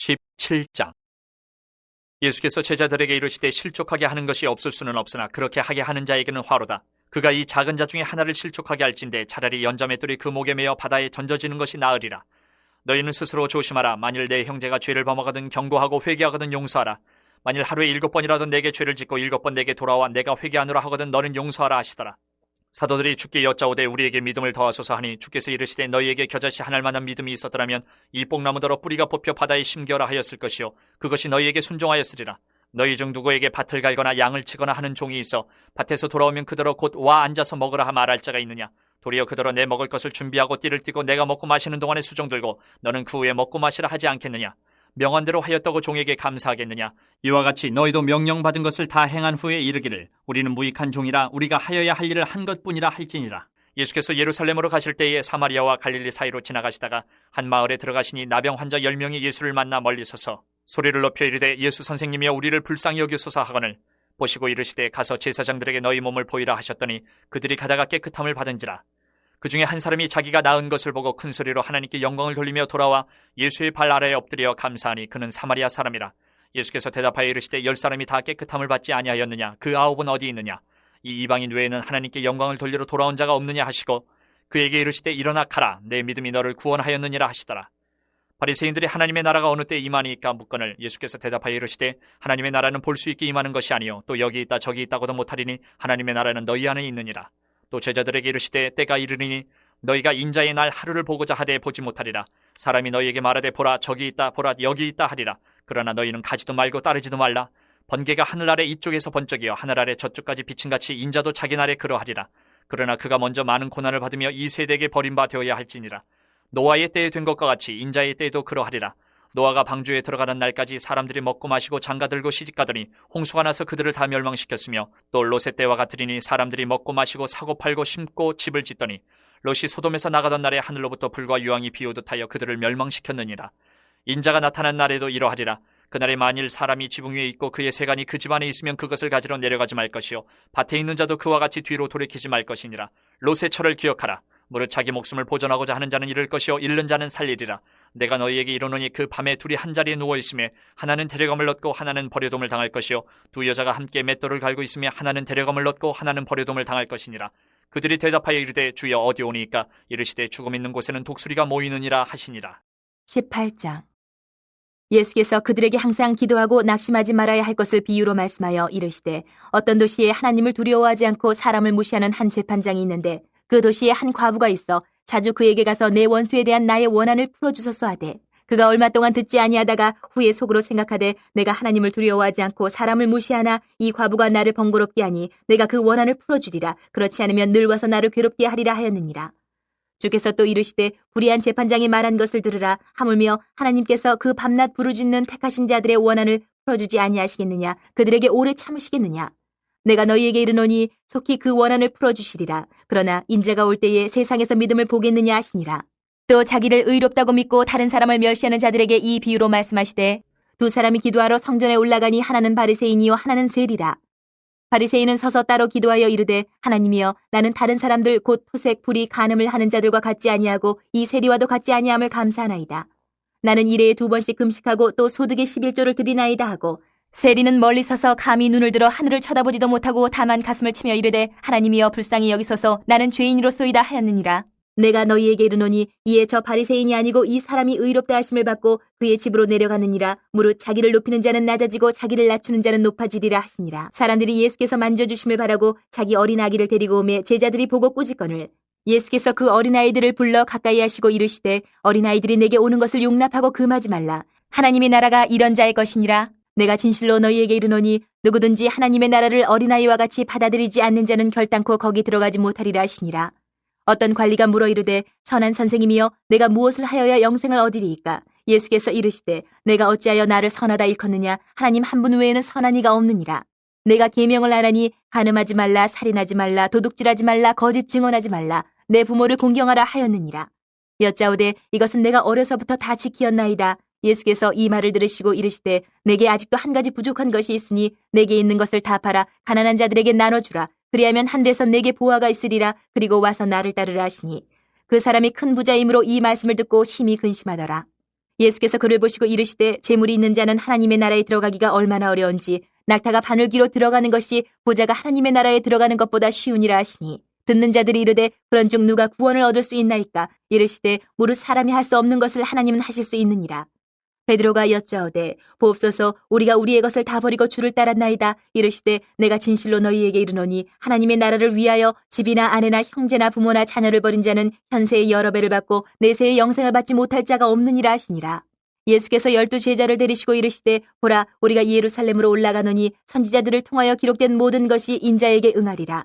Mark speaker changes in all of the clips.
Speaker 1: 17장. 예수께서 제자들에게 이르시되 실족하게 하는 것이 없을 수는 없으나 그렇게 하게 하는 자에게는 화로다. 그가 이 작은 자 중에 하나를 실족하게 할진대 차라리 연자맷돌이 그 목에 매어 바다에 던져지는 것이 나으리라. 너희는 스스로 조심하라. 만일 내 형제가 죄를 범하거든 경고하고 회개하거든 용서하라. 만일 하루에 7번이라도 내게 죄를 짓고 7번 내게 돌아와 내가 회개하노라 하거든 너는 용서하라 하시더라. 사도들이 주께 여짜오되 우리에게 믿음을 더하소서 하니 주께서 이르시되 너희에게 겨자씨 한 알만한 믿음이 있었더라면 이 뽕나무더러 뿌리가 뽑혀 바다에 심겨라 하였을 것이요 그것이 너희에게 순종하였으리라. 너희 중 누구에게 밭을 갈거나 양을 치거나 하는 종이 있어 밭에서 돌아오면 그더러 곧 와 앉아서 먹으라 하 말할 자가 있느냐. 도리어 그더러 내 먹을 것을 준비하고 띠를 띠고 내가 먹고 마시는 동안에 수종 들고 너는 그 후에 먹고 마시라 하지 않겠느냐. 명한대로 하였다고 종에게 감사하겠느냐. 이와 같이 너희도 명령받은 것을 다 행한 후에 이르기를 우리는 무익한 종이라 우리가 하여야 할 일을 한 것뿐이라 할지니라. 예수께서 예루살렘으로 가실 때에 사마리아와 갈릴리 사이로 지나가시다가 한 마을에 들어가시니 나병 환자 10명이 예수를 만나 멀리 서서 소리를 높여 이르되 예수 선생님이여 우리를 불쌍히 여기소서 하거늘 보시고 이르시되 가서 제사장들에게 너희 몸을 보이라 하셨더니 그들이 가다가 깨끗함을 받은지라. 그 중에 한 사람이 자기가 나은 것을 보고 큰 소리로 하나님께 영광을 돌리며 돌아와 예수의 발 아래에 엎드려 감사하니 그는 사마리아 사람이라. 예수께서 대답하여 이르시되 10사람이 다 깨끗함을 받지 아니하였느냐. 그 9은 어디 있느냐. 이 이방인 외에는 하나님께 영광을 돌리러 돌아온 자가 없느냐 하시고 그에게 이르시되 일어나 가라. 내 믿음이 너를 구원하였느니라 하시더라. 바리새인들이 하나님의 나라가 어느 때 임하니까 묻거늘 예수께서 대답하여 이르시되 하나님의 나라는 볼 수 있게 임하는 것이 아니요 또 여기 있다 저기 있다고도 못하리니 하나님의 나라는 너희 안에 있느니라. 또 제자들에게 이르시되 때가 이르리니 너희가 인자의 날 하루를 보고자 하되 보지 못하리라. 사람이 너희에게 말하되 보라 저기 있다 보라 여기 있다 하리라. 그러나 너희는 가지도 말고 따르지도 말라. 번개가 하늘 아래 이쪽에서 번쩍이어 하늘 아래 저쪽까지 비친같이 인자도 자기 날에 그러하리라. 그러나 그가 먼저 많은 고난을 받으며 이 세대에게 버림바 되어야 할지니라. 노아의 때에 된 것과 같이 인자의 때에도 그러하리라. 노아가 방주에 들어가는 날까지 사람들이 먹고 마시고 장가들고 시집가더니 홍수가 나서 그들을 다 멸망시켰으며 또 롯의 때와 같으리니 사람들이 먹고 마시고 사고 팔고 심고 집을 짓더니 롯이 소돔에서 나가던 날에 하늘로부터 불과 유황이 비오듯 하여 그들을 멸망시켰느니라. 인자가 나타난 날에도 이러하리라. 그날에 만일 사람이 지붕 위에 있고 그의 세간이 그 집 안에 있으면 그것을 가지러 내려가지 말 것이요 밭에 있는 자도 그와 같이 뒤로 돌이키지 말 것이니라. 롯의 철을 기억하라. 무릇 자기 목숨을 보존하고자 하는 자는 잃을 것이요 잃는 자는 살리리라. 내가 너희에게 이르노니 그 밤에 둘이 한 자리에 누워 있으며 하나는 데려감을 얻고 하나는 버려둠을 당할 것이요 두 여자가 함께 맷돌을 갈고 있으며 하나는 데려감을 얻고 하나는 버려둠을 당할 것이니라. 그들이 대답하여 이르되 주여 어디 오니까. 이르시되 죽음 있는 곳에는 독수리가 모이느니라 하시니라.
Speaker 2: 18장. 예수께서 그들에게 항상 기도하고 낙심하지 말아야 할 것을 비유로 말씀하여 이르시되 어떤 도시에 하나님을 두려워하지 않고 사람을 무시하는 한 재판장이 있는데 그 도시에 한 과부가 있어 자주 그에게 가서 내 원수에 대한 나의 원한을 풀어주소서 하되 그가 얼마 동안 듣지 아니하다가 후에 속으로 생각하되 내가 하나님을 두려워하지 않고 사람을 무시하나 이 과부가 나를 번거롭게 하니 내가 그 원한을 풀어주리라. 그렇지 않으면 늘 와서 나를 괴롭게 하리라 하였느니라. 주께서 또 이르시되 불의한 재판장이 말한 것을 들으라. 하물며 하나님께서 그 밤낮 부르짖는 택하신 자들의 원한을 풀어주지 아니하시겠느냐. 그들에게 오래 참으시겠느냐. 내가 너희에게 이르노니 속히 그 원한을 풀어주시리라. 그러나 인자가 올 때에 세상에서 믿음을 보겠느냐 하시니라. 또 자기를 의롭다고 믿고 다른 사람을 멸시하는 자들에게 이 비유로 말씀하시되 두 사람이 기도하러 성전에 올라가니 하나는 바리새인이요 하나는 세리라. 바리새인은 서서 따로 기도하여 이르되 하나님이여 나는 다른 사람들 곧 토색 불의 간음을 하는 자들과 같지 아니하고 이 세리와도 같지 아니함을 감사하나이다. 나는 일해에 2번씩 금식하고 또 소득의 11조를 드리나이다 하고 세리는 멀리 서서 감히 눈을 들어 하늘을 쳐다보지도 못하고 다만 가슴을 치며 이르되 하나님이여 불쌍히 여기소서 나는 죄인이로소이다 하였느니라. 내가 너희에게 이르노니 이에 저 바리새인이 아니고 이 사람이 의롭다 하심을 받고 그의 집으로 내려가느니라. 무릇 자기를 높이는 자는 낮아지고 자기를 낮추는 자는 높아지리라 하시니라. 사람들이 예수께서 만져주심을 바라고 자기 어린아기를 데리고 오매 제자들이 보고 꾸짖거늘 예수께서 그 어린아이들을 불러 가까이 하시고 이르시되 어린아이들이 내게 오는 것을 용납하고 금하지 말라. 하나님의 나라가 이런 자의 것이니라. 내가 진실로 너희에게 이르노니 누구든지 하나님의 나라를 어린아이와 같이 받아들이지 않는 자는 결단코 거기 들어가지 못하리라 하시니라. 어떤 관리가 물어 이르되 선한 선생님이여 내가 무엇을 하여야 영생을 얻으리이까. 예수께서 이르시되 내가 어찌하여 나를 선하다 일컫느냐. 하나님 한 분 외에는 선한 이가 없느니라. 내가 계명을 하라니 간음하지 말라 살인하지 말라 도둑질하지 말라 거짓 증언하지 말라 내 부모를 공경하라 하였느니라. 여짜오되 이것은 내가 어려서부터 다 지키었나이다. 예수께서 이 말을 들으시고 이르시되 내게 아직도 한 가지 부족한 것이 있으니 내게 있는 것을 다 팔아 가난한 자들에게 나눠주라. 그리하면 하늘에서 내게 보화가 있으리라. 그리고 와서 나를 따르라 하시니 그 사람이 큰 부자이므로 이 말씀을 듣고 심히 근심하더라. 예수께서 그를 보시고 이르시되 재물이 있는 자는 하나님의 나라에 들어가기가 얼마나 어려운지 낙타가 바늘귀로 들어가는 것이 부자가 하나님의 나라에 들어가는 것보다 쉬우니라 하시니 듣는 자들이 이르되 그런 중 누가 구원을 얻을 수 있나이까 이르시되 무릇 사람이 할 수 없는 것을 하나님은 하실 수 있느니라. 베드로가 여짜오되 보옵소서 우리가 우리의 것을 다 버리고 주를 따랐나이다. 이르시되 내가 진실로 너희에게 이르노니 하나님의 나라를 위하여 집이나 아내나 형제나 부모나 자녀를 버린 자는 현세의 여러 배를 받고 내세의 영생을 받지 못할 자가 없느니라 하시니라. 예수께서 12 제자를 데리시고 이르시되 보라 우리가 예루살렘으로 올라가노니 선지자들을 통하여 기록된 모든 것이 인자에게 응하리라.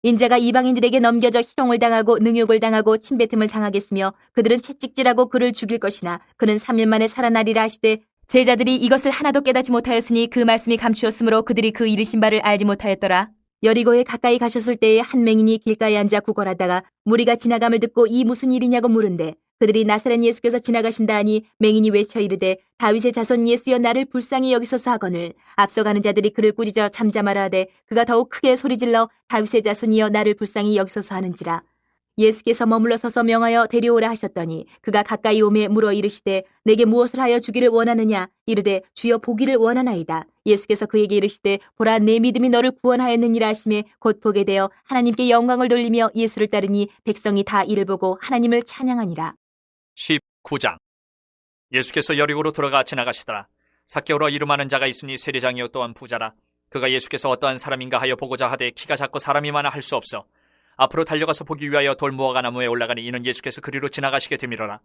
Speaker 2: 인자가 이방인들에게 넘겨져 희롱을 당하고 능욕을 당하고 침뱉음을 당하겠으며 그들은 채찍질하고 그를 죽일 것이나 그는 3일 만에 살아나리라 하시되 제자들이 이것을 하나도 깨닫지 못하였으니 그 말씀이 감추었으므로 그들이 그 이르신 바를 알지 못하였더라. 여리고에 가까이 가셨을 때에 한 맹인이 길가에 앉아 구걸하다가 무리가 지나감을 듣고 이 무슨 일이냐고 물은데 그들이 나사렛 예수께서 지나가신다 하니 맹인이 외쳐 이르되 다윗의 자손 예수여 나를 불쌍히 여기소서 하거늘 앞서가는 자들이 그를 꾸짖어 잠잠하라 하되 그가 더욱 크게 소리질러 다윗의 자손이여 나를 불쌍히 여기소서 하는지라. 예수께서 머물러 서서 명하여 데려오라 하셨더니 그가 가까이 오매 물어 이르시되 내게 무엇을 하여 주기를 원하느냐 이르되 주여 보기를 원하나이다. 예수께서 그에게 이르시되 보라 내 믿음이 너를 구원하였느니라 하시매 곧 보게 되어 하나님께 영광을 돌리며 예수를 따르니 백성이 다 이를 보고 하나님을 찬양하니라.
Speaker 1: 19장. 예수께서 여리고로 들어가 지나가시더라. 삭개오라 이름하는 자가 있으니 세리장이요 또한 부자라. 그가 예수께서 어떠한 사람인가 하여 보고자 하되 키가 작고 사람이 많아 할 수 없어 앞으로 달려가서 보기 위하여 돌무화과 나무에 올라가니 이는 예수께서 그리로 지나가시게 되밀어라.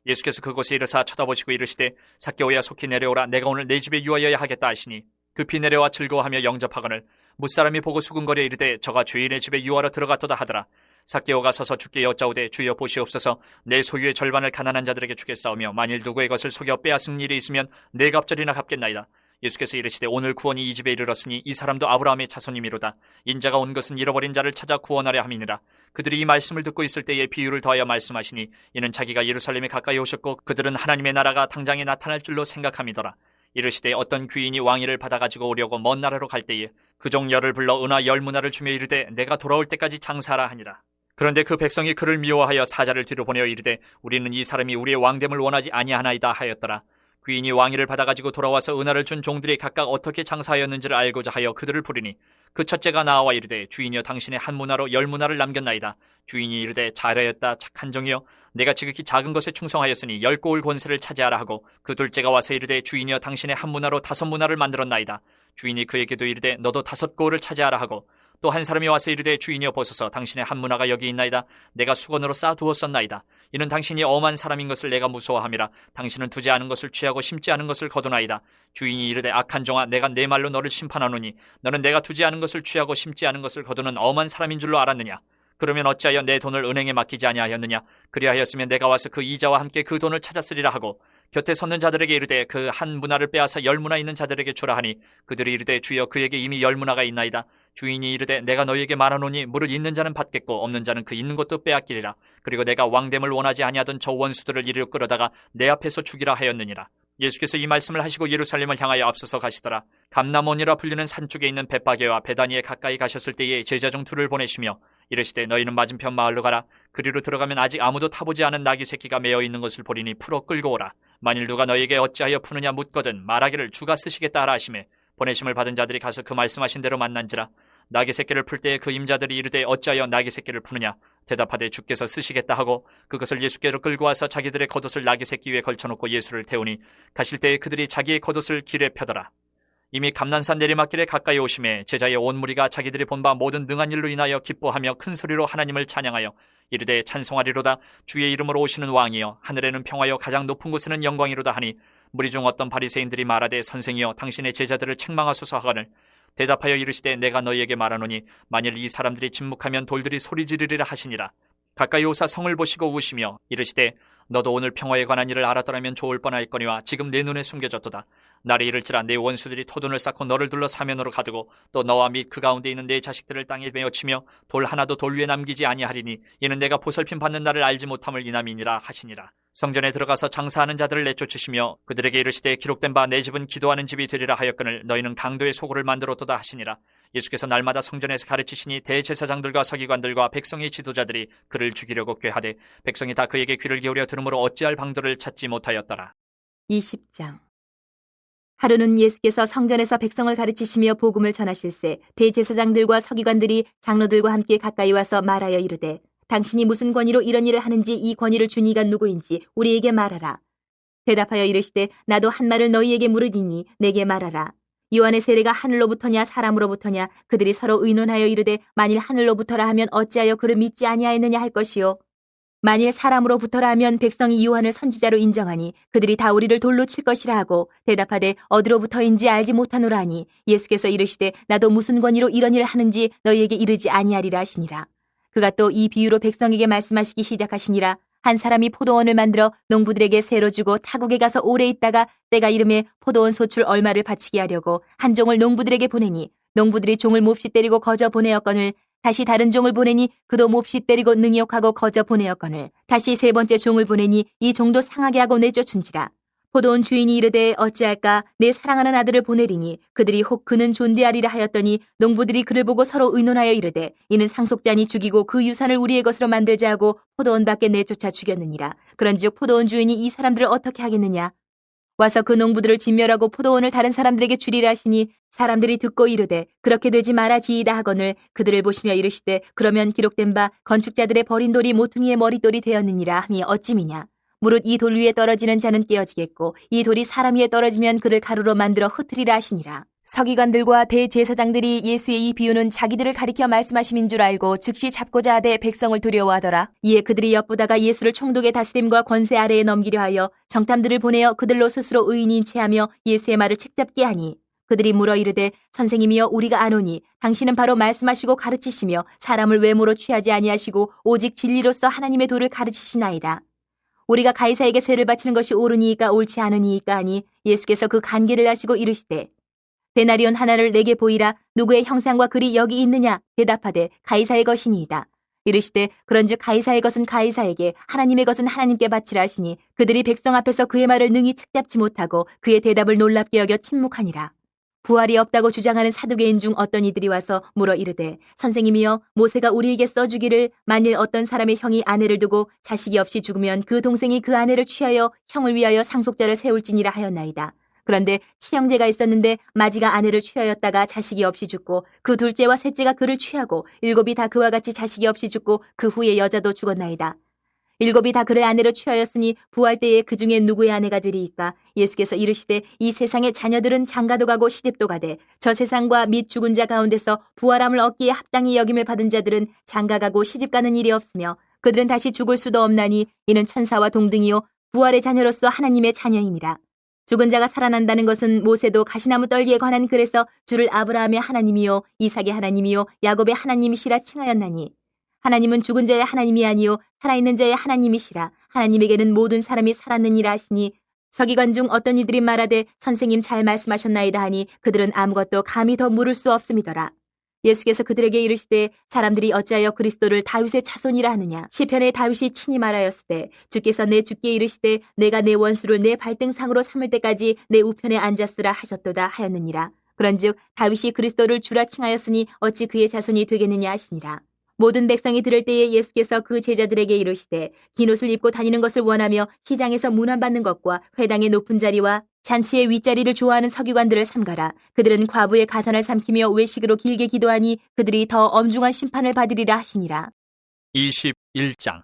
Speaker 1: 예수께서 그곳에 이르사 쳐다보시고 이르시되 삭개오야 속히 내려오라. 내가 오늘 내 집에 유하여야 하겠다 하시니 급히 내려와 즐거워하며 영접하거늘 뭇사람이 보고 수군거려 이르되 저가 주인의 집에 유하러 들어갔도다 하더라. 삭개오가 서서 주께 여짜오되 주여 보시옵소서 내 소유의 절반을 가난한 자들에게 주겠사오며 만일 누구의 것을 속여 빼앗은 일이 있으면 네 갑절이나 갚겠나이다. 예수께서 이르시되 오늘 구원이 이 집에 이르렀으니 이 사람도 아브라함의 자손이미로다. 인자가 온 것은 잃어버린 자를 찾아 구원하려 함이니라. 그들이 이 말씀을 듣고 있을 때에 비유를 더하여 말씀하시니 이는 자기가 예루살렘에 가까이 오셨고 그들은 하나님의 나라가 당장에 나타날 줄로 생각함이더라. 이르시되 어떤 귀인이 왕위를 받아가지고 오려고 먼 나라로 갈 때에 그종 열을 불러 은하 10문화를 주며 이르되 내가 돌아올 때까지 장사하라 하니라. 그런데 그 백성이 그를 미워하여 사자를 뒤로 보내어 이르되 우리는 이 사람이 우리의 왕됨을 원하지 아니하나이다 하였더라. 귀인이 왕위를 받아가지고 돌아와서 은하를 준 종들이 각각 어떻게 장사하였는지를 알고자 하여 그들을 부리니 그 첫째가 나와 이르되 주인이여 당신의 한 문화로 10문화를 남겼나이다. 주인이 이르되 잘하였다 착한 종이여 내가 지극히 작은 것에 충성하였으니 10고을 권세를 차지하라 하고 그 둘째가 와서 이르되 주인이여 당신의 한 문화로 5문화를 만들었나이다. 주인이 그에게도 이르되 너도 5고을을 차지하라 하고 또 한 사람이 와서 이르되 주인이여 보소서 당신의 한 문화가 여기 있나이다. 내가 수건으로 쌓아두었었나이다. 이는 당신이 엄한 사람인 것을 내가 무서워함이라. 당신은 두지 않은 것을 취하고 심지 않은 것을 거두나이다. 주인이 이르되 악한 종아 내가 내 말로 너를 심판하노니 너는 내가 두지 않은 것을 취하고 심지 않은 것을 거두는 엄한 사람인 줄로 알았느냐. 그러면 어찌하여 내 돈을 은행에 맡기지 아니하였느냐. 그리하였으면 내가 와서 그 이자와 함께 그 돈을 찾았으리라 하고 곁에 섰는 자들에게 이르되 그 한 문화를 빼앗아 10문화 있는 자들에게 주라 하니 그들이 이르되 주여 그에게 이미 10문화가 있나이다. 주인이 이르되 내가 너희에게 말하노니 무릇 있는 자는 받겠고 없는 자는 그 있는 것도 빼앗기리라. 그리고 내가 왕됨을 원하지 아니하던 저 원수들을 이리로 끌어다가 내 앞에서 죽이라 하였느니라. 예수께서 이 말씀을 하시고 예루살렘을 향하여 앞서서 가시더라. 감람원이라 불리는 산 쪽에 있는 벳바게와 베다니에 가까이 가셨을 때에 제자 중 둘을 보내시며 이르시되 너희는 맞은편 마을로 가라. 그리로 들어가면 아직 아무도 타보지 않은 나귀 새끼가 메어 있는 것을 보리니 풀어 끌고 오라. 만일 누가 너희에게 어찌하여 푸느냐 묻거든 말하기를 주가 쓰시겠다 하라 하시매 보내심을 받은 자들이 가서 그 말씀하신 대로 만난지라. 나귀 새끼를 풀 때에 그 임자들이 이르되 어찌하여 나귀 새끼를 푸느냐. 대답하되 주께서 쓰시겠다 하고 그것을 예수께로 끌고 와서 자기들의 겉옷을 나귀 새끼 위에 걸쳐놓고 예수를 태우니 가실 때에 그들이 자기의 겉옷을 길에 펴더라. 이미 감난산 내리막길에 가까이 오심에 제자의 온 무리가 자기들이 본 바 모든 능한 일로 인하여 기뻐하며 큰 소리로 하나님을 찬양하여 이르되 찬송하리로다. 주의 이름으로 오시는 왕이여 하늘에는 평화여 가장 높은 곳에는 영광이로다 하니 무리 중 어떤 바리새인들이 말하되 선생이여 당신의 제자들을 책망하소서 하거늘 대답하여 이르시되 내가 너희에게 말하노니 만일 이 사람들이 침묵하면 돌들이 소리 지르리라 하시니라. 가까이 오사 성을 보시고 우시며 이르시되 너도 오늘 평화에 관한 일을 알았더라면 좋을 뻔하였거니와 지금 내 눈에 숨겨졌도다. 날이 이를지라 내 원수들이 토둔을 쌓고 너를 둘러 사면으로 가두고 또 너와 및 그 가운데 있는 내 자식들을 땅에 메어치며 돌 하나도 돌 위에 남기지 아니하리니 이는 내가 보살핌 받는 날을 알지 못함을 인함이니라 하시니라. 성전에 들어가서 장사하는 자들을 내쫓으시며 그들에게 이르시되 기록된 바 내 집은 기도하는 집이 되리라 하였거늘 너희는 강도의 소굴을 만들었도다 하시니라. 예수께서 날마다 성전에서 가르치시니 대제사장들과 서기관들과 백성의 지도자들이 그를 죽이려고 꾀하되 백성이 다 그에게 귀를 기울여 들으므로 어찌할 방도를 찾지 못하였더라.
Speaker 2: 20장. 하루는 예수께서 성전에서 백성을 가르치시며 복음을 전하실세 대제사장들과 서기관들이 장로들과 함께 가까이 와서 말하여 이르되 당신이 무슨 권위로 이런 일을 하는지 이 권위를 준 이가 누구인지 우리에게 말하라. 대답하여 이르시되 나도 한 말을 너희에게 물으리니 내게 말하라. 요한의 세례가 하늘로부터냐 사람으로부터냐. 그들이 서로 의논하여 이르되 만일 하늘로부터라 하면 어찌하여 그를 믿지 아니하였느냐 할 것이요 만일 사람으로부터라 하면 백성이 요한을 선지자로 인정하니 그들이 다 우리를 돌로 칠 것이라 하고 대답하되 어디로부터인지 알지 못하노라 하니 예수께서 이르시되 나도 무슨 권위로 이런 일을 하는지 너희에게 이르지 아니하리라 하시니라. 그가 또 이 비유로 백성에게 말씀하시기 시작하시니라. 한 사람이 포도원을 만들어 농부들에게 세로 주고 타국에 가서 오래 있다가 때가 이름에 포도원 소출 얼마를 바치게 하려고 한 종을 농부들에게 보내니 농부들이 종을 몹시 때리고 거저 보내었거늘 다시 다른 종을 보내니 그도 몹시 때리고 능욕하고 거저 보내었거늘 다시 세 번째 종을 보내니 이 종도 상하게 하고 내쫓은지라. 포도원 주인이 이르되 어찌할까 내 사랑하는 아들을 보내리니 그들이 혹 그는 존대하리라 하였더니 농부들이 그를 보고 서로 의논하여 이르되 이는 상속자니 죽이고 그 유산을 우리의 것으로 만들자 하고 포도원 밖에 내쫓아 죽였느니라. 그런즉 포도원 주인이 이 사람들을 어떻게 하겠느냐. 와서 그 농부들을 진멸하고 포도원을 다른 사람들에게 주리라 하시니 사람들이 듣고 이르되 그렇게 되지 말아지이다 하거늘 그들을 보시며 이르시되 그러면 기록된 바 건축자들의 버린 돌이 모퉁이의 머릿돌이 되었느니라 함이 어찌미냐. 무릇 이 돌 위에 떨어지는 자는 깨어지겠고 이 돌이 사람 위에 떨어지면 그를 가루로 만들어 흩으리라 하시니라. 서기관들과 대제사장들이 예수의 이 비유는 자기들을 가리켜 말씀하심인 줄 알고 즉시 잡고자 하되 백성을 두려워하더라. 이에 그들이 엿보다가 예수를 총독의 다스림과 권세 아래에 넘기려 하여 정탐들을 보내어 그들로 스스로 의인인 체하며 예수의 말을 책잡게 하니 그들이 물어 이르되 선생님이여 우리가 아노니 당신은 바로 말씀하시고 가르치시며 사람을 외모로 취하지 아니하시고 오직 진리로서 하나님의 도를 가르치시나이다. 우리가 가이사에게 세를 바치는 것이 옳으니이까 옳지 않으니이까 하니 예수께서 그 간계를 하시고 이르시되 데나리온 하나를 내게 보이라. 누구의 형상과 글이 여기 있느냐. 대답하되 가이사의 것이니이다. 이르시되 그런즉 가이사의 것은 가이사에게 하나님의 것은 하나님께 바치라 하시니 그들이 백성 앞에서 그의 말을 능히 책잡지 못하고 그의 대답을 놀랍게 여겨 침묵하니라. 부활이 없다고 주장하는 사두개인 중 어떤 이들이 와서 물어 이르되 선생님이여 모세가 우리에게 써주기를 만일 어떤 사람의 형이 아내를 두고 자식이 없이 죽으면 그 동생이 그 아내를 취하여 형을 위하여 상속자를 세울지니라 하였나이다. 그런데 친형제가 있었는데 마지가 아내를 취하였다가 자식이 없이 죽고 그 둘째와 셋째가 그를 취하고 일곱이 다 그와 같이 자식이 없이 죽고 그 후에 여자도 죽었나이다. 일곱이 다 그의 아내로 취하였으니 부활 때에 그 중에 누구의 아내가 되리이까. 예수께서 이르시되 이 세상의 자녀들은 장가도 가고 시집도 가되 저 세상과 및 죽은 자 가운데서 부활함을 얻기에 합당히 여김을 받은 자들은 장가가고 시집가는 일이 없으며 그들은 다시 죽을 수도 없나니 이는 천사와 동등이요 부활의 자녀로서 하나님의 자녀임이라. 죽은 자가 살아난다는 것은 모세도 가시나무 떨기에 관한 글에서 주를 아브라함의 하나님이요 이삭의 하나님이요 야곱의 하나님이시라 칭하였나니 하나님은 죽은 자의 하나님이 아니요 살아있는 자의 하나님이시라. 하나님에게는 모든 사람이 살았느니라 하시니 서기관 중 어떤 이들이 말하되 선생님 잘 말씀하셨나이다 하니 그들은 아무것도 감히 더 물을 수 없음이더라. 예수께서 그들에게 이르시되 사람들이 어찌하여 그리스도를 다윗의 자손이라 하느냐. 시편에 다윗이 친히 말하였으되 주께서 내 주께 이르시되 내가 내 원수를 내 발등상으로 삼을 때까지 내 우편에 앉았으라 하셨도다 하였느니라. 그런즉 다윗이 그리스도를 주라 칭하였으니 어찌 그의 자손이 되겠느냐 하시니라. 모든 백성이 들을 때에 예수께서 그 제자들에게 이르시되 긴 옷을 입고 다니는 것을 원하며 시장에서 문안받는 것과 회당의 높은 자리와 잔치의 윗자리를 좋아하는 서기관들을 삼가라. 그들은 과부의 가산을 삼키며 외식으로 길게 기도하니 그들이 더 엄중한 심판을 받으리라 하시니라.
Speaker 1: 21장.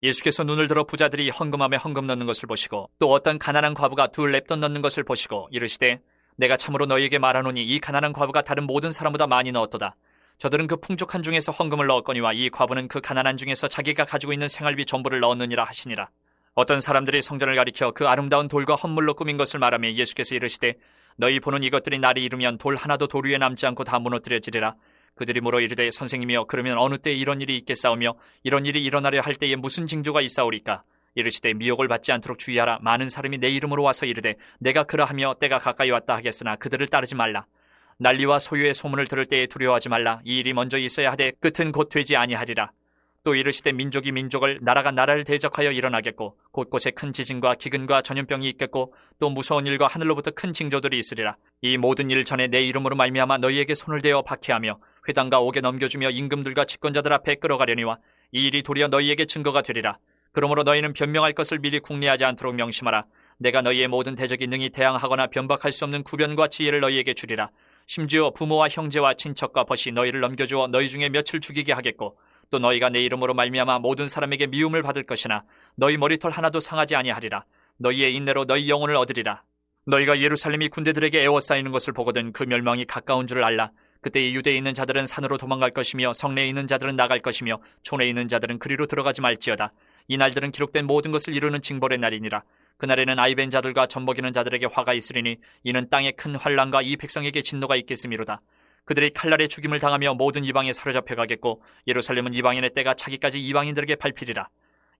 Speaker 1: 예수께서 눈을 들어 부자들이 헌금함에 헌금 넣는 것을 보시고 또 어떤 가난한 과부가 둘 렙돈 넣는 것을 보시고 이르시되 내가 참으로 너희에게 말하노니 이 가난한 과부가 다른 모든 사람보다 많이 넣었도다. 저들은 그 풍족한 중에서 헌금을 넣었거니와 이 과부는 그 가난한 중에서 자기가 가지고 있는 생활비 전부를 넣었느니라 하시니라. 어떤 사람들이 성전을 가리켜 그 아름다운 돌과 헌물로 꾸민 것을 말하며 예수께서 이르시되 너희 보는 이것들이 날이 이르면 돌 하나도 돌 위에 남지 않고 다 무너뜨려지리라. 그들이 물어 이르되 선생님이여 그러면 어느 때에 이런 일이 있겠사오며 이런 일이 일어나려 할 때에 무슨 징조가 있사오리까. 이르시되 미혹을 받지 않도록 주의하라. 많은 사람이 내 이름으로 와서 이르되 내가 그러하며 때가 가까이 왔다 하겠으나 그들을 따르지 말라. 난리와 소유의 소문을 들을 때에 두려워하지 말라. 이 일이 먼저 있어야 하되 끝은 곧 되지 아니하리라. 또 이르시되 민족이 민족을 나라가 나라를 대적하여 일어나겠고 곳곳에 큰 지진과 기근과 전염병이 있겠고 또 무서운 일과 하늘로부터 큰 징조들이 있으리라. 이 모든 일 전에 내 이름으로 말미암아 너희에게 손을 대어 박해하며 회당과 옥에 넘겨주며 임금들과 집권자들 앞에 끌어가려니와 이 일이 도리어 너희에게 증거가 되리라. 그러므로 너희는 변명할 것을 미리 궁리하지 않도록 명심하라. 내가 너희의 모든 대적이 능히 대항하거나 변박할 수 없는 구변과 지혜를 너희에게 주리라. 심지어 부모와 형제와 친척과 벗이 너희를 넘겨주어 너희 중에 몇을 죽이게 하겠고 또 너희가 내 이름으로 말미암아 모든 사람에게 미움을 받을 것이나 너희 머리털 하나도 상하지 아니하리라. 너희의 인내로 너희 영혼을 얻으리라. 너희가 예루살렘이 군대들에게 에워싸이는 것을 보거든 그 멸망이 가까운 줄을 알라. 그때 이 유대에 있는 자들은 산으로 도망갈 것이며 성내에 있는 자들은 나갈 것이며 촌에 있는 자들은 그리로 들어가지 말지어다. 이 날들은 기록된 모든 것을 이루는 징벌의 날이니라. 그날에는 아이벤 자들과 젖먹이는 자들에게 화가 있으리니 이는 땅에 큰 환난과 이 백성에게 진노가 있겠음이로다. 그들이 칼날에 죽임을 당하며 모든 이방에 사로잡혀 가겠고 예루살렘은 이방인의 때가 차기까지 이방인들에게 밟히리라.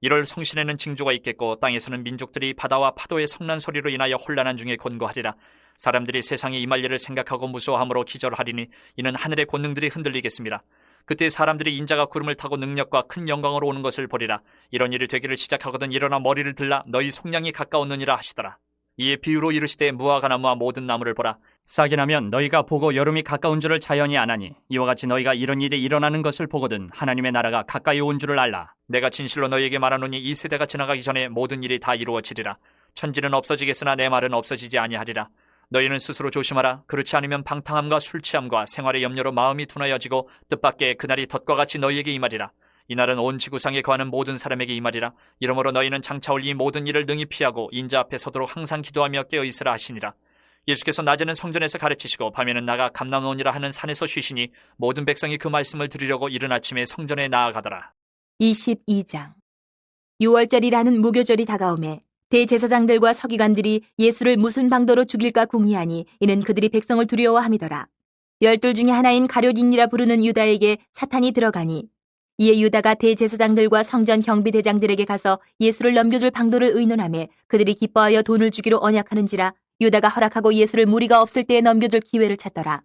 Speaker 1: 이럴 성신에는 징조가 있겠고 땅에서는 민족들이 바다와 파도의 성난 소리로 인하여 혼란한 중에 곤고하리라. 사람들이 세상에 임할 일을 생각하고 무서워함으로 기절하리니 이는 하늘의 권능들이 흔들리겠습니다. 그때 사람들이 인자가 구름을 타고 능력과 큰 영광으로 오는 것을 보리라. 이런 일이 되기를 시작하거든 일어나 머리를 들라 너희 속량이 가까웠느니라 하시더라. 이에 비유로 이르시되 무화과나무와 모든 나무를 보라. 싹이 나면 너희가 보고 여름이 가까운 줄을 자연히 아나니 이와 같이 너희가 이런 일이 일어나는 것을 보거든 하나님의 나라가 가까이 온 줄을 알라. 내가 진실로 너희에게 말하노니 이 세대가 지나가기 전에 모든 일이 다 이루어지리라. 천지는 없어지겠으나 내 말은 없어지지 아니하리라. 너희는 스스로 조심하라. 그렇지 않으면 방탕함과 술취함과 생활의 염려로 마음이 둔하여지고 뜻밖의 그날이 덫과 같이 너희에게 임하리라. 이날은 온 지구상에 거하는 모든 사람에게 임하리라. 이러므로 너희는 장차 올 이 모든 일을 능히 피하고 인자 앞에 서도록 항상 기도하며 깨어있으라 하시니라. 예수께서 낮에는 성전에서 가르치시고 밤에는 나가 감람원이라 하는 산에서 쉬시니 모든 백성이 그 말씀을 들으려고 이른 아침에 성전에 나아가더라.
Speaker 2: 22장. 유월절이라는 무교절이 다가오매 대제사장들과 서기관들이 예수를 무슨 방도로 죽일까 궁리하니 이는 그들이 백성을 두려워함이더라. 12 중에 하나인 가룟인이라 부르는 유다에게 사탄이 들어가니 이에 유다가 대제사장들과 성전 경비대장들에게 가서 예수를 넘겨줄 방도를 의논하며 그들이 기뻐하여 돈을 주기로 언약하는지라. 유다가 허락하고 예수를 무리가 없을 때에 넘겨줄 기회를 찾더라.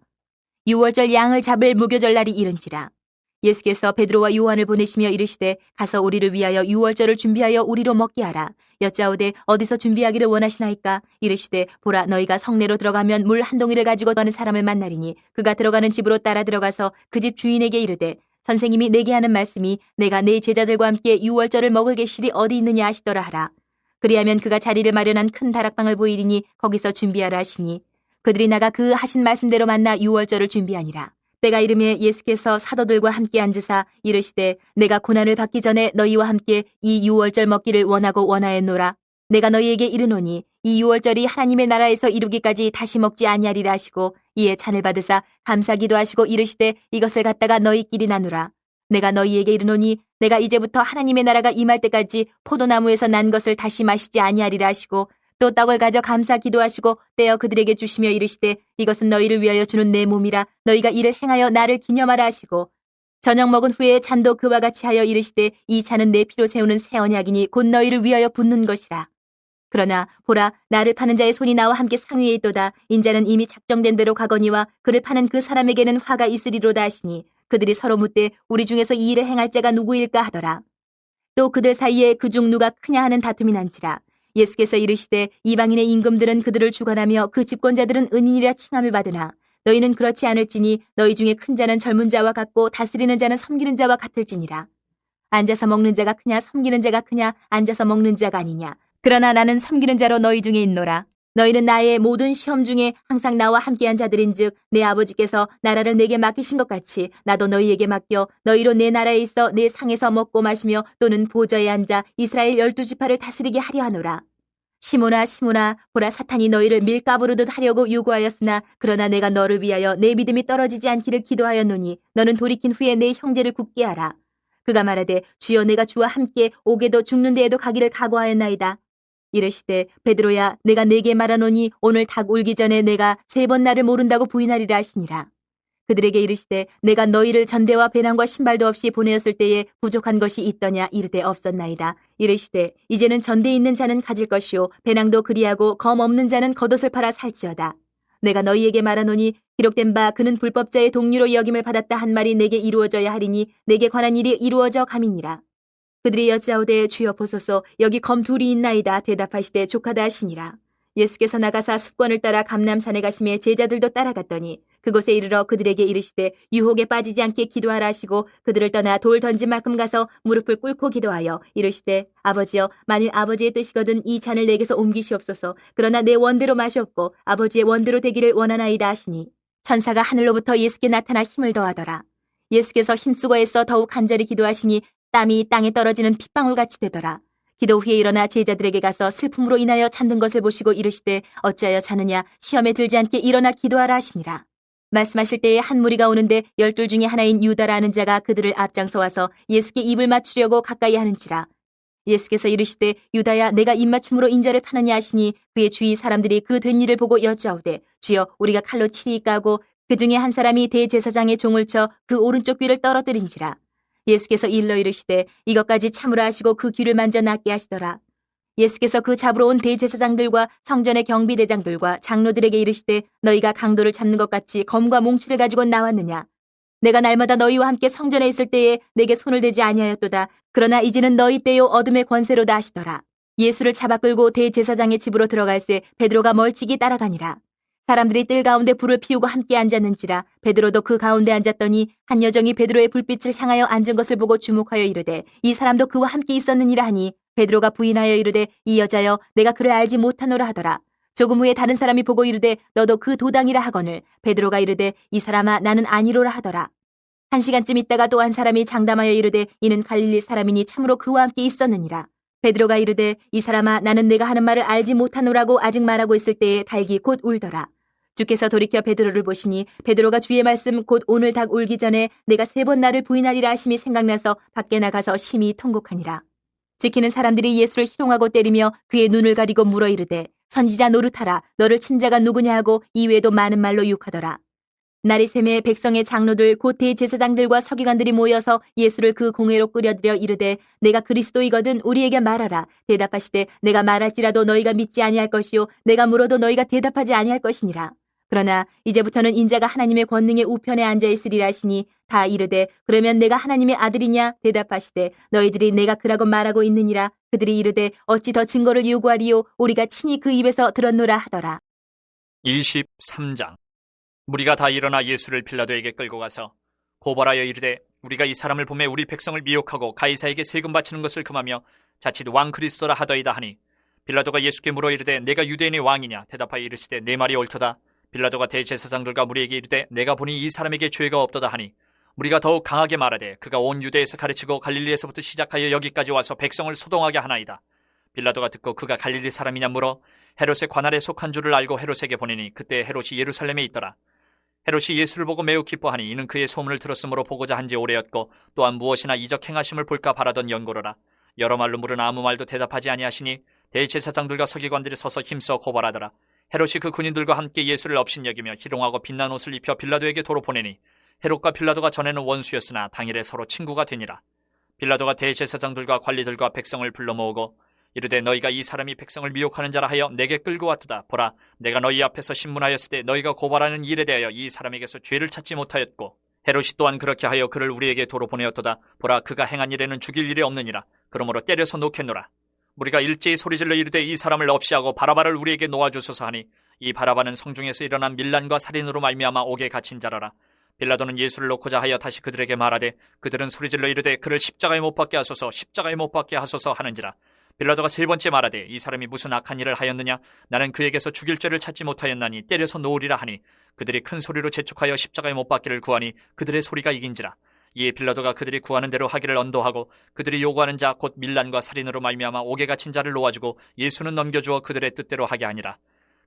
Speaker 2: 유월절 양을 잡을 무교절 날이 이른지라. 예수께서 베드로와 요한을 보내시며 이르시되 가서 우리를 위하여 유월절을 준비하여 우리로 먹게 하라. 여짜오되 어디서 준비하기를 원하시나이까? 이르시되 보라 너희가 성내로 들어가면 물 한 동이를 가지고 가는 사람을 만나리니 그가 들어가는 집으로 따라 들어가서 그 집 주인에게 이르되 선생님이 내게 하는 말씀이 내가 내 제자들과 함께 유월절을 먹을 계실이 어디 있느냐 하시더라 하라. 그리하면 그가 자리를 마련한 큰 다락방을 보이리니 거기서 준비하라 하시니 그들이 나가 그 하신 말씀대로 만나 유월절을 준비하니라. 때가 이르매 예수께서 사도들과 함께 앉으사 이르시되 내가 고난을 받기 전에 너희와 함께 이 유월절 먹기를 원하고 원하였노라. 내가 너희에게 이르노니 이 유월절이 하나님의 나라에서 이루기까지 다시 먹지 아니하리라 하시고 이에 잔을 받으사 감사기도 하시고 이르시되 이것을 갖다가 너희끼리 나누라. 내가 너희에게 이르노니 내가 이제부터 하나님의 나라가 임할 때까지 포도나무에서 난 것을 다시 마시지 아니하리라 하시고 또 떡을 가져 감사 기도하시고 떼어 그들에게 주시며 이르시되 이것은 너희를 위하여 주는 내 몸이라 너희가 이를 행하여 나를 기념하라 하시고 저녁 먹은 후에 잔도 그와 같이 하여 이르시되 이 잔은 내 피로 세우는 새 언약이니 곧 너희를 위하여 붓는 것이라. 그러나 보라 나를 파는 자의 손이 나와 함께 상위에 있도다. 인자는 이미 작정된 대로 가거니와 그를 파는 그 사람에게는 화가 있으리로다 하시니 그들이 서로 묻되 우리 중에서 이 일을 행할 자가 누구일까 하더라. 또 그들 사이에 그중 누가 크냐 하는 다툼이 난지라. 예수께서 이르시되 이방인의 임금들은 그들을 주관하며 그 집권자들은 은인이라 칭함을 받으나 너희는 그렇지 않을지니 너희 중에 큰 자는 젊은 자와 같고 다스리는 자는 섬기는 자와 같을지니라. 앉아서 먹는 자가 크냐 섬기는 자가 크냐 앉아서 먹는 자가 아니냐. 그러나 나는 섬기는 자로 너희 중에 있노라. 너희는 나의 모든 시험 중에 항상 나와 함께한 자들인즉 내 아버지께서 나라를 내게 맡기신 것 같이 나도 너희에게 맡겨 너희로 내 나라에 있어 내 상에서 먹고 마시며 또는 보좌에 앉아 이스라엘 12지파를 다스리게 하려 하노라. 시몬아 시몬아 보라 사탄이 너희를 밀가부르듯 하려고 요구하였으나 그러나 내가 너를 위하여 내 믿음이 떨어지지 않기를 기도하였노니 너는 돌이킨 후에 내 형제를 굳게 하라. 그가 말하되 주여 내가 주와 함께 옥에도 죽는 데에도 가기를 각오하였나이다. 이르시되 베드로야 내가 네게 말하노니 오늘 닭 울기 전에 내가 3번 나를 모른다고 부인하리라 하시니라. 그들에게 이르시되 내가 너희를 전대와 배낭과 신발도 없이 보내었을 때에 부족한 것이 있더냐 이르되 없었나이다. 이르시되 이제는 전대에 있는 자는 가질 것이요 배낭도 그리하고 검 없는 자는 겉옷을 팔아 살지어다. 내가 너희에게 말하노니 기록된 바 그는 불법자의 동류로 여김을 받았다 한 말이 내게 이루어져야 하리니 내게 관한 일이 이루어져 감이니라. 그들이 여짜오되 주여 보소서 여기 검 2이 있나이다. 대답하시되 족하다 하시니라. 예수께서 나가사 습관을 따라 감람산에 가심에 제자들도 따라갔더니 그곳에 이르러 그들에게 이르시되 유혹에 빠지지 않게 기도하라 하시고 그들을 떠나 돌 던진 만큼 가서 무릎을 꿇고 기도하여 이르시되 아버지여 만일 아버지의 뜻이거든 이 잔을 내게서 옮기시옵소서. 그러나 내 원대로 마시옵고 아버지의 원대로 되기를 원하나이다 하시니 천사가 하늘로부터 예수께 나타나 힘을 더하더라. 예수께서 힘쓰고 애써 더욱 간절히 기도하시니 땀이 땅에 떨어지는 핏방울같이 되더라. 기도 후에 일어나 제자들에게 가서 슬픔으로 인하여 잠든 것을 보시고 이르시되 어찌하여 자느냐 시험에 들지 않게 일어나 기도하라 하시니라. 말씀하실 때에 한 무리가 오는데 12 중에 하나인 유다라는 자가 그들을 앞장서 와서 예수께 입을 맞추려고 가까이 하는지라. 예수께서 이르시되 유다야 내가 입맞춤으로 인자를 파느냐 하시니 그의 주위 사람들이 그 된 일을 보고 여짜오되 주여 우리가 칼로 치리이까 하고 그 중에 한 사람이 대제사장의 종을 쳐 그 오른쪽 귀를 떨어뜨린지라. 예수께서 일러 이르시되 이것까지 참으라 하시고 그 귀를 만져 낫게 하시더라. 예수께서 그 잡으러 온 대제사장들과 성전의 경비대장들과 장로들에게 이르시되 너희가 강도를 잡는 것 같이 검과 몽치를 가지고 나왔느냐. 내가 날마다 너희와 함께 성전에 있을 때에 내게 손을 대지 아니하였도다. 그러나 이제는 너희 때요 어둠의 권세로다 하시더라. 예수를 잡아 끌고 대제사장의 집으로 들어갈새 베드로가 멀찍이 따라가니라. 사람들이 뜰 가운데 불을 피우고 함께 앉았는지라. 베드로도 그 가운데 앉았더니 한 여종이 베드로의 불빛을 향하여 앉은 것을 보고 주목하여 이르되 이 사람도 그와 함께 있었느니라 하니 베드로가 부인하여 이르되 이 여자여 내가 그를 알지 못하노라 하더라. 조금 후에 다른 사람이 보고 이르되 너도 그 도당이라 하거늘 베드로가 이르되 이 사람아 나는 아니로라 하더라. 1시간쯤 있다가 또 한 사람이 장담하여 이르되 이는 갈릴리 사람이니 참으로 그와 함께 있었느니라. 베드로가 이르되 이 사람아 나는 내가 하는 말을 알지 못하노라고 아직 말하고 있을 때에 닭이 곧 울더라. 주께서 돌이켜 베드로를 보시니 베드로가 주의 말씀 곧 오늘 닭 울기 전에 내가 3번 나를 부인하리라 하심이 생각나서 밖에 나가서 심히 통곡하니라. 지키는 사람들이 예수를 희롱하고 때리며 그의 눈을 가리고 물어 이르되 선지자 노릇하라 너를 친 자가 누구냐 하고 이외에도 많은 말로 유혹하더라. 날이 새매 백성의 장로들 곧 대제사장들과 서기관들이 모여서 예수를 그 공회로 끌어들여 이르되 내가 그리스도이거든 우리에게 말하라. 대답하시되 내가 말할지라도 너희가 믿지 아니할 것이요 내가 물어도 너희가 대답하지 아니할 것이니라. 그러나 이제부터는 인자가 하나님의 권능의 우편에 앉아 있으리라 하시니 다 이르되 그러면 내가 하나님의 아들이냐 대답하시되 너희들이 내가 그라고 말하고 있느니라. 그들이 이르되 어찌 더 증거를 요구하리요 우리가 친히 그 입에서 들었노라 하더라.
Speaker 1: 23장. 무리가 다 일어나 예수를 빌라도에게 끌고 가서 고발하여 이르되 우리가 이 사람을 보매 우리 백성을 미혹하고 가이사에게 세금 바치는 것을 금하며 자칫 왕 그리스도라 하더이다 하니 빌라도가 예수께 물어 이르되 내가 유대인의 왕이냐 대답하여 이르시되 내 말이 옳도다. 빌라도가 대제사장들과 무리에게 이르되 내가 보니 이 사람에게 죄가 없도다 하니 무리가 더욱 강하게 말하되 그가 온 유대에서 가르치고 갈릴리에서부터 시작하여 여기까지 와서 백성을 소동하게 하나이다. 빌라도가 듣고 그가 갈릴리 사람이냐 물어 헤롯의 관할에 속한 줄을 알고 헤롯에게 보내니 그때 헤롯이 예루살렘에 있더라. 헤롯이 예수를 보고 매우 기뻐하니 이는 그의 소문을 들었으므로 보고자 한지 오래였고 또한 무엇이나 이적 행하심을 볼까 바라던 연고로라. 여러 말로 물으나 아무 말도 대답하지 아니하시니 대제사장들과 서기관들이 서서 힘써 고발하더라. 헤롯이 그 군인들과 함께 예수를 업신여기며 희롱하고 빛난 옷을 입혀 빌라도에게 도로 보내니 헤롯과 빌라도가 전에는 원수였으나 당일에 서로 친구가 되니라. 빌라도가 대제사장들과 관리들과 백성을 불러 모으고 이르되 너희가 이 사람이 백성을 미혹하는 자라 하여 내게 끌고 왔도다. 보라 내가 너희 앞에서 신문하였을 때 너희가 고발하는 일에 대하여 이 사람에게서 죄를 찾지 못하였고 헤롯이 또한 그렇게 하여 그를 우리에게 도로 보내었도다. 보라 그가 행한 일에는 죽일 일이 없느니라. 그러므로 때려서 놓겠노라. 우리가 일제히 소리질러 이르되 이 사람을 없이하고 바라바를 우리에게 놓아주소서 하니 이 바라바는 성중에서 일어난 밀란과 살인으로 말미암아 옥에 갇힌 자라라. 빌라도는 예수를 놓고자 하여 다시 그들에게 말하되 그들은 소리질러 이르되 그를 십자가에 못 박게 하소서 십자가에 못 박게 하소서 하는지라. 빌라도가 3번째 말하되 이 사람이 무슨 악한 일을 하였느냐 나는 그에게서 죽일 죄를 찾지 못하였나니 때려서 놓으리라 하니 그들이 큰 소리로 재촉하여 십자가에 못 박기를 구하니 그들의 소리가 이긴지라. 이에 빌라도가 그들이 구하는 대로 하기를 언도하고 그들이 요구하는 자 곧 밀란과 살인으로 말미암아 옥에 갇힌 자를 놓아주고 예수는 넘겨주어 그들의 뜻대로 하게 하니라.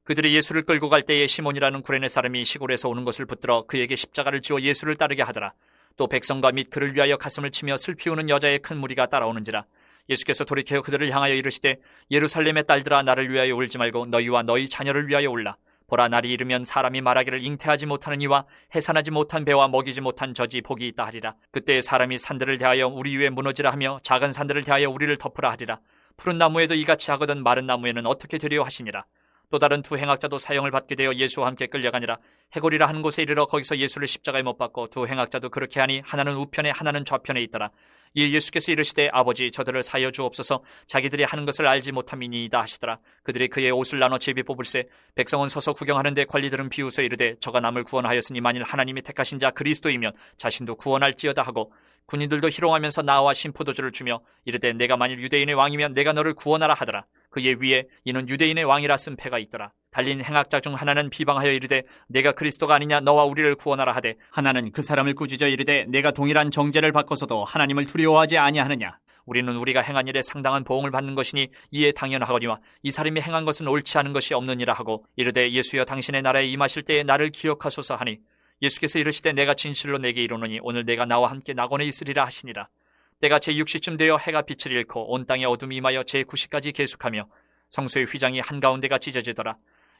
Speaker 1: 그들이 예수를 끌고 갈 때에 시몬이라는 구레네 사람이 시골에서 오는 것을 붙들어 그에게 십자가를 지어 예수를 따르게 하더라. 또 백성과 및 그를 위하여 가슴을 치며 슬피 우는 여자의 큰 무리가 따라오는지라. 예수께서 돌이켜 그들을 향하여 이르시되 예루살렘의 딸들아 나를 위하여 울지 말고 너희와 너희 자녀를 위하여 울라. 보라 날이 이르면 사람이 말하기를 잉태하지 못하는 이와 해산하지 못한 배와 먹이지 못한 젖이 복이 있다 하리라. 그때 사람이 산들을 대하여 우리 위에 무너지라 하며 작은 산들을 대하여 우리를 덮으라 하리라. 푸른 나무에도 이같이 하거든 마른 나무에는 어떻게 되리요 하시니라. 또 다른 2 행악자도 사형을 받게 되어 예수와 함께 끌려가니라. 해골이라 하는 곳에 이르러 거기서 예수를 십자가에 못 박고 2 행악자도 그렇게 하니 하나는 우편에 하나는 좌편에 있더라. 이에 예수께서 이르시되 아버지 저들을 사여 주옵소서 자기들이 하는 것을 알지 못함이니이다 하시더라. 그들이 그의 옷을 나눠 제비 뽑을세 백성은 서서 구경하는데 관리들은 비웃어 이르되 저가 남을 구원하였으니 만일 하나님이 택하신 자 그리스도이면 자신도 구원할지어다 하고 군인들도 희롱하면서 나와 신포도주를 주며 이르되 내가 만일 유대인의 왕이면 내가 너를 구원하라 하더라. 그의 위에 이는 유대인의 왕이라 쓴 패가 있더라. 달린 행악자 중 하나는 비방하여 이르되 내가 그리스도가 아니냐 너와 우리를 구원하라 하되 하나는 그 사람을 꾸짖어 이르되 내가 동일한 정죄를 받고서도 하나님을 두려워하지 아니하느냐. 우리는 우리가 행한 일에 상당한 보응을 받는 것이니 이에 당연하거니와 이 사람이 행한 것은 옳지 않은 것이 없느니라 하고 이르되 예수여 당신의 나라에 임하실 때에 나를 기억하소서 하니 예수께서 이르시되 내가 진실로 내게 이르노니 오늘 내가 나와 함께 낙원에 있으리라 하시니라. 때가 제6시쯤 되어 해가 빛을 잃고 온 땅에 어둠이 임하여 제9시까지 계속하며 성소의 휘장이 한가운데가 찢어지더라.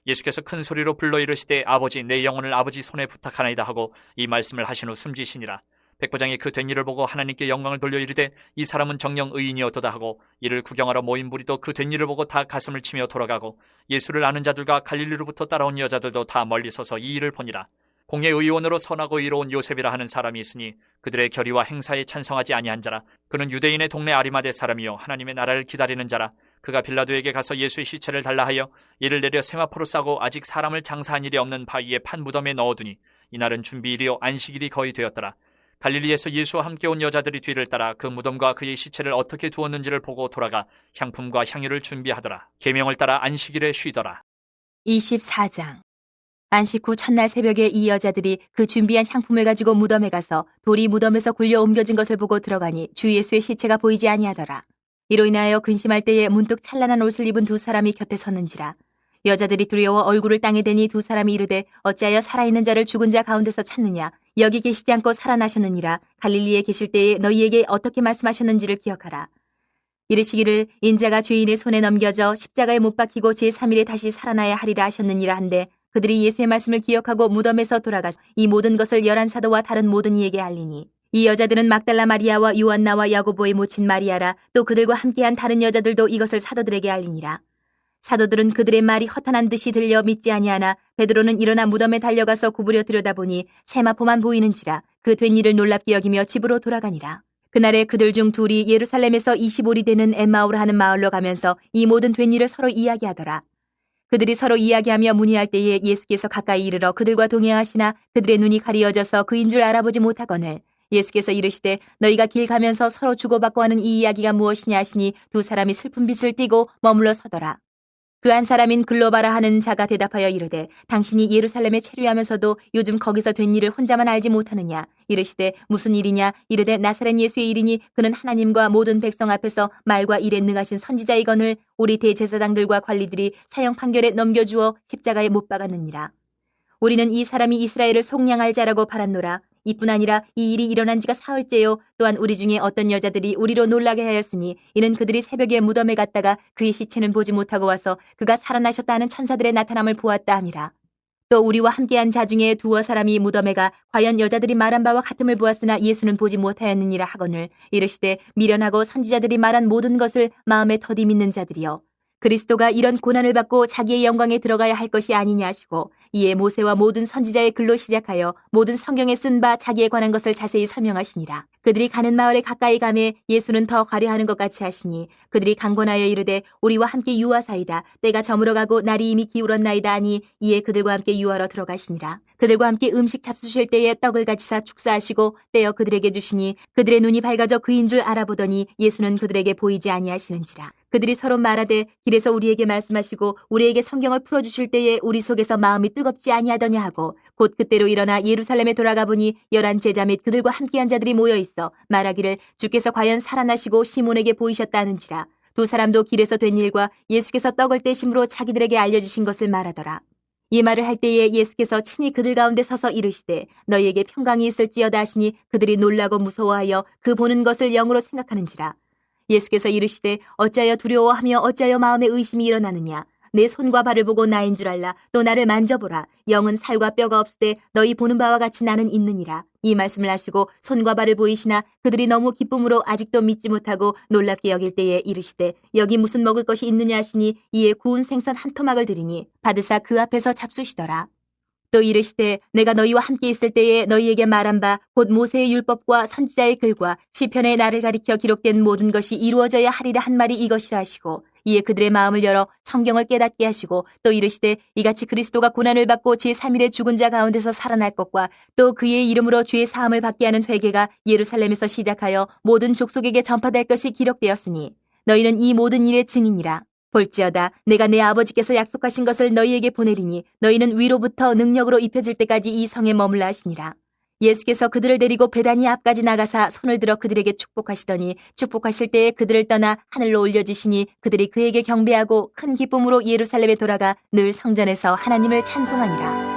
Speaker 1: 예수께서 큰 소리로 불러 이르시되 아버지 내 영혼을 아버지 손에 부탁하나이다 하고 이 말씀을 하신 후 숨지시니라. 백부장이 그 된 일을 보고 하나님께 영광을 돌려 이르되 이 사람은 정녕 의인이었도다 하고 이를 구경하러 모인 무리도 그 된 일을 보고 다 가슴을 치며 돌아가고 예수를 아는 자들과 갈릴리로부터 따라온 여자들도 다 멀리 서서 이 일을 보니라. 공예 의원으로 선하고 의로운 요셉이라 하는 사람이 있으니 그들의 결의와 행사에 찬성하지 아니한 자라. 그는 유대인의 동네 아리마대 사람이요 하나님의 나라를 기다리는 자라. 그가 빌라도에게 가서 예수의 시체를 달라 하여 이를 내려 세마포로 싸고 아직 사람을 장사한 일이 없는 바위에 판 무덤에 넣어두니 이날은 준비일이요 안식일이 거의 되었더라. 갈릴리에서 예수와 함께 온 여자들이 뒤를 따라 그 무덤과 그의 시체를 어떻게 두었는지를 보고 돌아가 향품과 향유를 준비하더라. 계명을 따라 안식일에 쉬더라.
Speaker 2: 24장. 안식 후 첫날 새벽에 이 여자들이 그 준비한 향품을 가지고 무덤에 가서 돌이 무덤에서 굴려 옮겨진 것을 보고 들어가니 주 예수의 시체가 보이지 아니하더라. 이로 인하여 근심할 때에 문득 찬란한 옷을 입은 두 사람이 곁에 섰는지라. 여자들이 두려워 얼굴을 땅에 대니 두 사람이 이르되 어찌하여 살아있는 자를 죽은 자 가운데서 찾느냐. 여기 계시지 않고 살아나셨느니라. 갈릴리에 계실 때에 너희에게 어떻게 말씀하셨는지를 기억하라. 이르시기를 인자가 죄인의 손에 넘겨져 십자가에 못 박히고 제3일에 다시 살아나야 하리라 하셨느니라 한데 그들이 예수의 말씀을 기억하고 무덤에서 돌아가서 이 모든 것을 11사도와 다른 모든 이에게 알리니 이 여자들은 막달라 마리아와 요한나와 야고보의 모친 마리아라. 또 그들과 함께한 다른 여자들도 이것을 사도들에게 알리니라. 사도들은 그들의 말이 허탄한 듯이 들려 믿지 아니하나 베드로는 일어나 무덤에 달려가서 구부려 들여다보니 세마포만 보이는지라. 그 된 일을 놀랍게 여기며 집으로 돌아가니라. 그날에 그들 중 둘이 예루살렘에서 25리 되는 엠마오라 하는 마을로 가면서 이 모든 된 일을 서로 이야기하더라. 그들이 서로 이야기하며 문의할 때에 예수께서 가까이 이르러 그들과 동행하시나 그들의 눈이 가리어져서 그인 줄 알아보지 못하거늘 예수께서 이르시되 너희가 길 가면서 서로 주고받고 하는 이 이야기가 무엇이냐 하시니 두 사람이 슬픈 빛을 띠고 머물러 서더라. 그 한 사람인 글로바라 하는 자가 대답하여 이르되 당신이 예루살렘에 체류하면서도 요즘 거기서 된 일을 혼자만 알지 못하느냐. 이르시되 무슨 일이냐. 이르되 나사렛 예수의 일이니 그는 하나님과 모든 백성 앞에서 말과 일에 능하신 선지자이거늘 우리 대제사장들과 관리들이 사형 판결에 넘겨주어 십자가에 못 박았느니라. 우리는 이 사람이 이스라엘을 속량할 자라고 바랐노라. 이뿐 아니라 이 일이 일어난 지가 사흘째요. 또한 우리 중에 어떤 여자들이 우리로 놀라게 하였으니 이는 그들이 새벽에 무덤에 갔다가 그의 시체는 보지 못하고 와서 그가 살아나셨다 하는 천사들의 나타남을 보았다 함이라. 또 우리와 함께한 자 중에 두어 사람이 무덤에 가 과연 여자들이 말한 바와 같음을 보았으나 예수는 보지 못하였느니라 하거늘 이르시되 미련하고 선지자들이 말한 모든 것을 마음에 더디 믿는 자들이여. 그리스도가 이런 고난을 받고 자기의 영광에 들어가야 할 것이 아니냐 하시고 이에 모세와 모든 선지자의 글로 시작하여 모든 성경에 쓴 바 자기에 관한 것을 자세히 설명하시니라. 그들이 가는 마을에 가까이 가매 예수는 더 가려하는 것 같이 하시니 그들이 강권하여 이르되 우리와 함께 유하사이다. 때가 저물어가고 날이 이미 기울었나이다 하니 이에 그들과 함께 유하러 들어가시니라. 그들과 함께 음식 잡수실 때에 떡을 가지사 축사하시고 떼어 그들에게 주시니 그들의 눈이 밝아져 그인 줄 알아보더니 예수는 그들에게 보이지 아니하시는지라. 그들이 서로 말하되 길에서 우리에게 말씀하시고 우리에게 성경을 풀어주실 때에 우리 속에서 마음이 뜨겁지 아니하더냐 하고 곧 그때로 일어나 예루살렘에 돌아가 보니 11 제자 및 그들과 함께한 자들이 모여 있어 말하기를 주께서 과연 살아나시고 시몬에게 보이셨다 하는지라. 두 사람도 길에서 된 일과 예수께서 떡을 떼심으로 자기들에게 알려주신 것을 말하더라. 이 말을 할 때에 예수께서 친히 그들 가운데 서서 이르시되 너희에게 평강이 있을지어다 하시니 그들이 놀라고 무서워하여 그 보는 것을 영으로 생각하는지라. 예수께서 이르시되 어찌하여 두려워하며 어찌하여 마음에 의심이 일어나느냐. 내 손과 발을 보고 나인 줄 알라. 또 나를 만져보라. 영은 살과 뼈가 없으되 너희 보는 바와 같이 나는 있느니라. 이 말씀을 하시고 손과 발을 보이시나 그들이 너무 기쁨으로 아직도 믿지 못하고 놀랍게 여길 때에 이르시되 여기 무슨 먹을 것이 있느냐 하시니 이에 구운 생선 한 토막을 드리니 받으사 그 앞에서 잡수시더라. 또 이르시되 내가 너희와 함께 있을 때에 너희에게 말한 바 곧 모세의 율법과 선지자의 글과 시편의 나를 가리켜 기록된 모든 것이 이루어져야 하리라 한 말이 이것이라 하시고 이에 그들의 마음을 열어 성경을 깨닫게 하시고 또 이르시되 이같이 그리스도가 고난을 받고 제3일에 죽은 자 가운데서 살아날 것과 또 그의 이름으로 죄의 사함을 받게 하는 회개가 예루살렘에서 시작하여 모든 족속에게 전파될 것이 기록되었으니 너희는 이 모든 일의 증인이라. 볼지어다 내가 내 아버지께서 약속하신 것을 너희에게 보내리니 너희는 위로부터 능력으로 입혀질 때까지 이 성에 머물라 하시니라. 예수께서 그들을 데리고 베다니 앞까지 나가사 손을 들어 그들에게 축복하시더니 축복하실 때에 그들을 떠나 하늘로 올려지시니 그들이 그에게 경배하고 큰 기쁨으로 예루살렘에 돌아가 늘 성전에서 하나님을 찬송하니라.